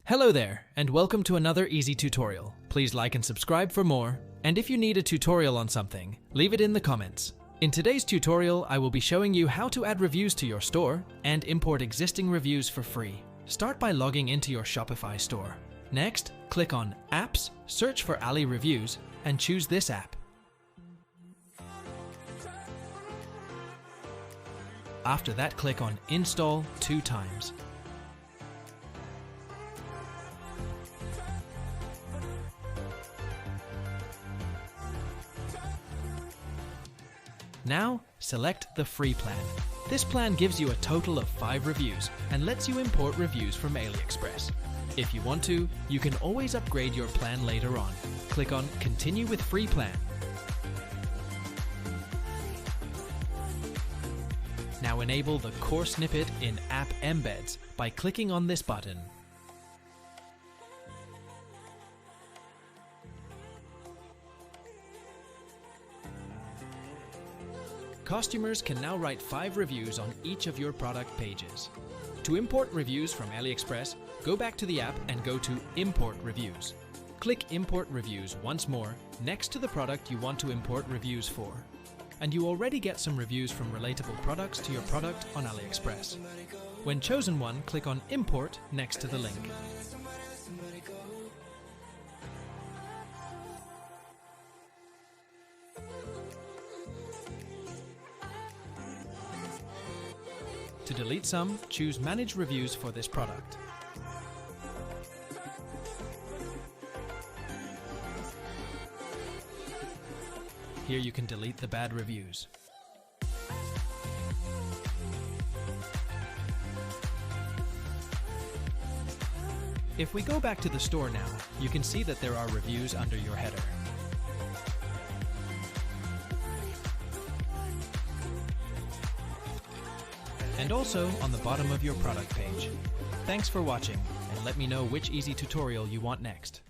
Hello there, and welcome to another easy tutorial. Please like and subscribe for more, and if you need a tutorial on something, leave it in the comments. In today's tutorial, I will be showing you how to add reviews to your store and import existing reviews for free. Start by logging into your Shopify store. Next, click on Apps, search for Ali Reviews, and choose this app. After that, click on Install 2 times. Now, select the free plan. This plan gives you a total of 5 reviews and lets you import reviews from AliExpress. If you want to, you can always upgrade your plan later on. Click on Continue with Free Plan. Now enable the core snippet in App Embeds by clicking on this button. Customers can now write 5 reviews on each of your product pages. To import reviews from AliExpress, go back to the app and go to Import Reviews. Click Import Reviews once more next to the product you want to import reviews for. And you already get some reviews from relatable products to your product on AliExpress. When chosen one, click on Import next to the link. To delete some, choose Manage Reviews for this product. Here you can delete the bad reviews. If we go back to the store now, you can see that there are reviews under your header. And also on the bottom of your product page. Thanks for watching, and let me know which easy tutorial you want next.